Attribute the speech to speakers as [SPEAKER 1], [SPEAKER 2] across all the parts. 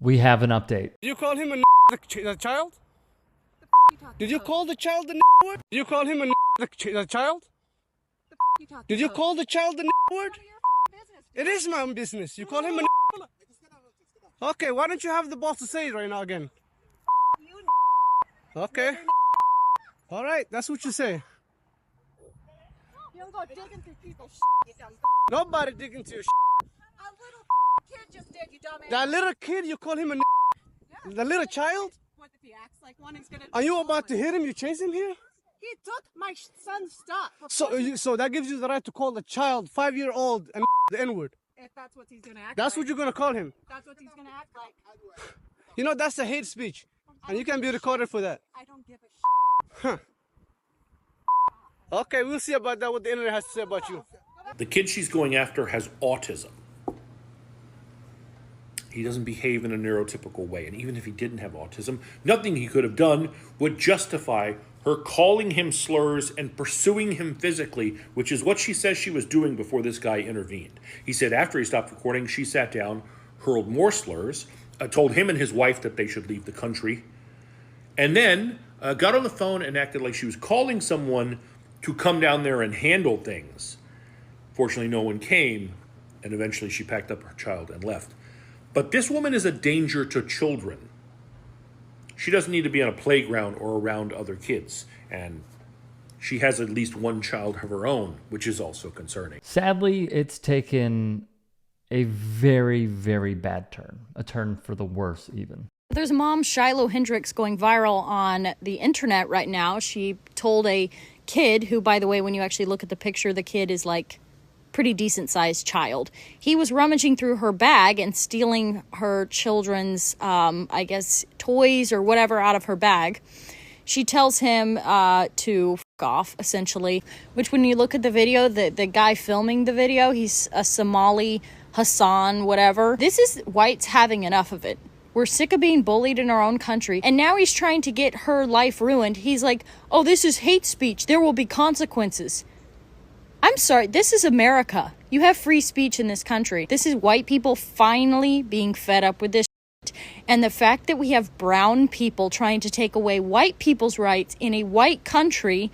[SPEAKER 1] We have an update.
[SPEAKER 2] Did you call him a child? Did you call the child the word? Did you call him a child? Did you call the child the word? It is my own business. You call him a Okay, why don't you have the balls to say it right now again? Okay. All right, that's what you say.
[SPEAKER 3] You don't go digging through people's you dumb.
[SPEAKER 2] Nobody digging through your
[SPEAKER 3] A little kid just did, you dumbass.
[SPEAKER 2] That little kid, you call him a
[SPEAKER 3] Yeah.
[SPEAKER 2] The little child?
[SPEAKER 3] What if he acts like one, he's gonna...
[SPEAKER 2] Are you about to hit him? You chase him here?
[SPEAKER 3] He took my son's stuff.
[SPEAKER 2] So that gives you the right to call the child 5-year-old and the N-word.
[SPEAKER 3] If that's what he's gonna act
[SPEAKER 2] That's
[SPEAKER 3] like.
[SPEAKER 2] what you're gonna call him.
[SPEAKER 3] That's what he's gonna act like.
[SPEAKER 2] You know, that's a hate speech. And you can be recorded for that.
[SPEAKER 3] I don't give a
[SPEAKER 2] Huh. Okay, we'll see about that, what the internet has to say about you.
[SPEAKER 4] The kid she's going after has autism. He doesn't behave in a neurotypical way. And even if he didn't have autism, nothing he could have done would justify her calling him slurs and pursuing him physically, which is what she says she was doing before this guy intervened. He said after he stopped recording, she sat down, hurled more slurs, told him and his wife that they should leave the country, and then got on the phone and acted like she was calling someone to come down there and handle things. Fortunately, no one came, and eventually she packed up her child and left. But this woman is a danger to children. She doesn't need to be on a playground or around other kids, and she has at least one child of her own, which is also concerning.
[SPEAKER 1] Sadly, it's taken a very, very bad turn, a turn for the worse even.
[SPEAKER 5] There's a mom, Shiloh Hendrix, going viral on the internet right now. She told a kid who, by the way, when you actually look at the picture, the kid is like pretty decent sized child. He was rummaging through her bag and stealing her children's, I guess, toys or whatever out of her bag. She tells him to f off, essentially, which when you look at the video, the guy filming the video, he's a Somali, Hassan, whatever. This is whites having enough of it. We're sick of being bullied in our own country. And now he's trying to get her life ruined. He's like, oh, this is hate speech. There will be consequences. I'm sorry. This is America. You have free speech in this country. This is white people finally being fed up with this shit. And the fact that we have brown people trying to take away white people's rights in a white country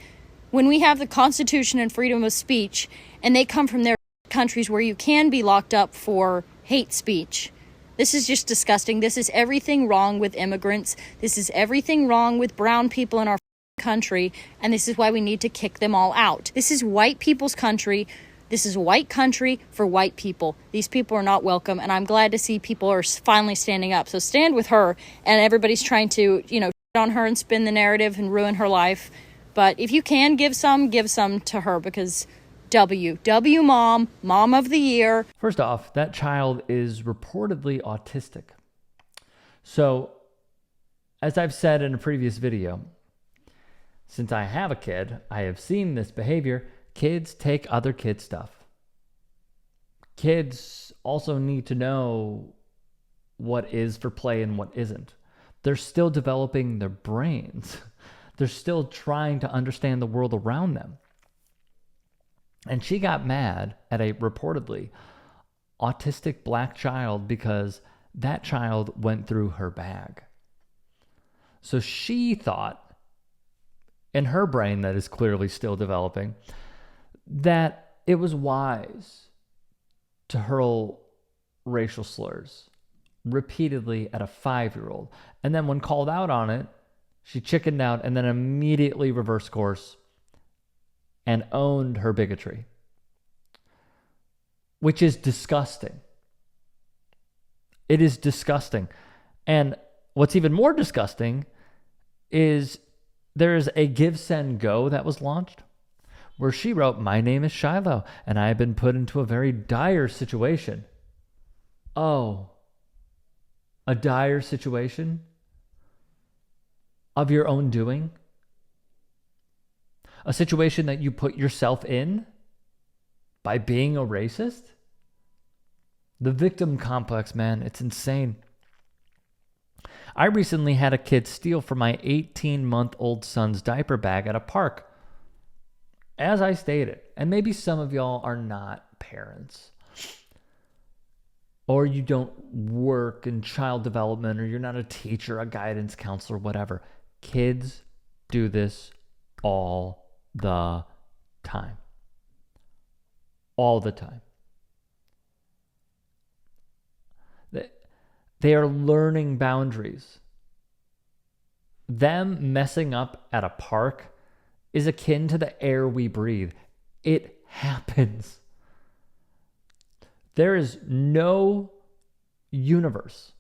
[SPEAKER 5] when we have the Constitution and freedom of speech, and they come from their countries where you can be locked up for hate speech. This is just disgusting. This is everything wrong with immigrants. This is everything wrong with brown people in our country. And this is why we need to kick them all out. This is white people's country. This is a white country for white people. These people are not welcome. And I'm glad to see people are finally standing up. So stand with her. And everybody's trying to, shit on her and spin the narrative and ruin her life. But if you can give some to her, because W mom of the year.
[SPEAKER 1] First off, that child is reportedly autistic. So, as I've said in a previous video, since I have a kid, I have seen this behavior. Kids take other kids' stuff. Kids also need to know what is for play and what isn't. They're still developing their brains. They're still trying to understand the world around them. And she got mad at a reportedly autistic black child because that child went through her bag. So she thought, in her brain that is clearly still developing, that it was wise to hurl racial slurs repeatedly at a 5-year-old. And then when called out on it, she chickened out and then immediately reversed course and owned her bigotry, which is disgusting. It is disgusting. And what's even more disgusting is there's a Give, Send, Go that was launched where she wrote, "My name is Shiloh, and I have been put into a very dire situation." Oh, a dire situation of your own doing? A situation that you put yourself in by being a racist? The victim complex, man, it's insane. I recently had a kid steal from my 18-month-old son's diaper bag at a park. As I stated, and maybe some of y'all are not parents, or you don't work in child development, or you're not a teacher, a guidance counselor, whatever. Kids do this all the time. All the time. They are learning boundaries. Them messing up at a park is akin to the air we breathe. It happens. There is no universe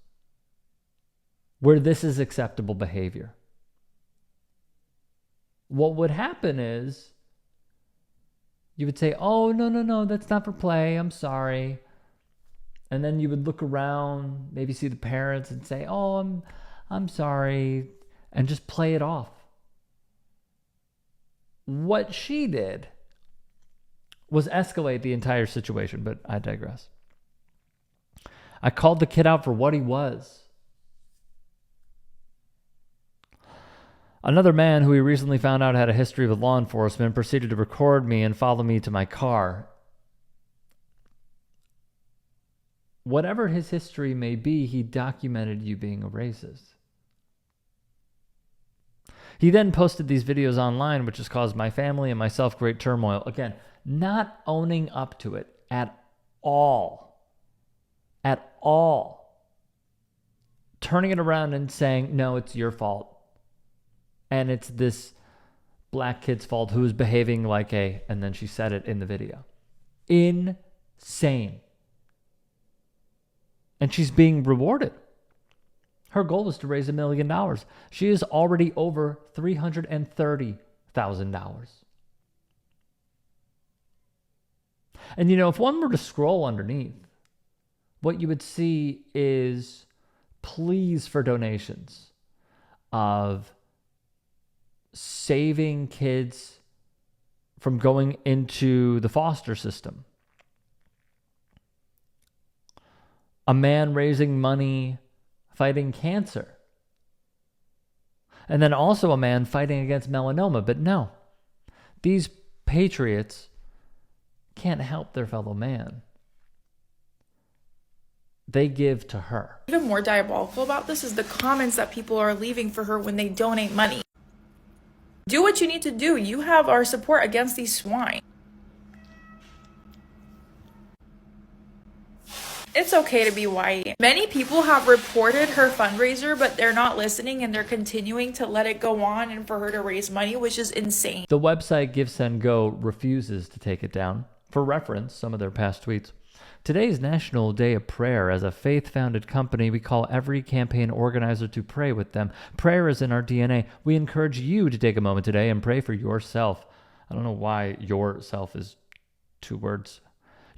[SPEAKER 1] where this is acceptable behavior. What would happen is you would say, oh, no, that's not for play. I'm sorry. And then you would look around, maybe see the parents and say, oh, I'm sorry, and just play it off. What she did was escalate the entire situation, but I digress. I called the kid out for what he was. Another man who we recently found out had a history with law enforcement proceeded to record me and follow me to my car. Whatever his history may be, he documented you being a racist. He then posted these videos online, which has caused my family and myself great turmoil. Again, not owning up to it at all. At all. Turning it around and saying, no, it's your fault. And it's this black kid's fault who is behaving like a, and then she said it in the video. Insane. And she's being rewarded. Her goal was to raise $1 million. She is already over $330,000. And if one were to scroll underneath, what you would see is pleas for donations of saving kids from going into the foster system. A man raising money fighting cancer. And then also a man fighting against melanoma. But no, these patriots can't help their fellow man. They give to her.
[SPEAKER 6] Even more diabolical about this is the comments that people are leaving for her when they donate money. Do what you need to do. You have our support against these swine. It's okay to be white. Many people have reported her fundraiser, but they're not listening and they're continuing to let it go on and for her to raise money, which is insane.
[SPEAKER 1] The website Give Send Go refuses to take it down. For reference, some of their past tweets. Today is National Day of Prayer. As a faith-founded company, we call every campaign organizer to pray with them. Prayer is in our DNA. We encourage you to take a moment today and pray for yourself. I don't know why yourself is 2 words.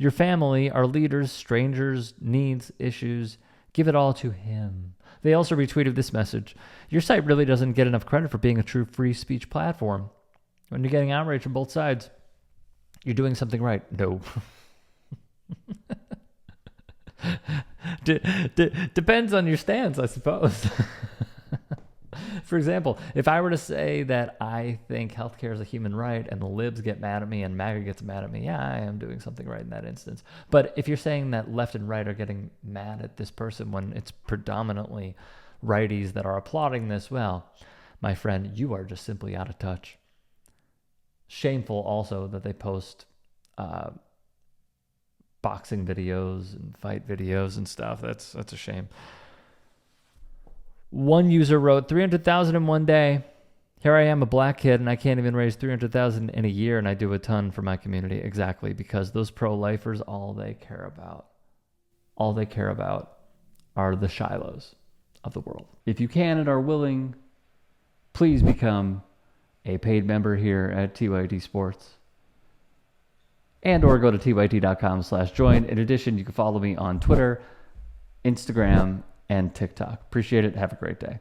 [SPEAKER 1] Your family, our leaders, strangers, needs, issues. Give it all to him. They also retweeted this message. Your site really doesn't get enough credit for being a true free speech platform. When you're getting outrage from both sides, you're doing something right. No. Depends on your stance, I suppose. For example, if I were to say that I think healthcare is a human right and the libs get mad at me and MAGA gets mad at me, yeah, I am doing something right in that instance. But if you're saying that left and right are getting mad at this person when it's predominantly righties that are applauding this, well, my friend, you are just simply out of touch. Shameful also that they post boxing videos and fight videos and stuff. That's a shame. One user wrote, 300,000 in one day. Here I am, a black kid, and I can't even raise 300,000 in a year, and I do a ton for my community. Exactly, because those pro-lifers, all they care about are the Shilohs of the world. If you can and are willing, please become a paid member here at TYT Sports. And or go to tyt.com/join. In addition, you can follow me on Twitter, Instagram, and TikTok. Appreciate it. Have a great day.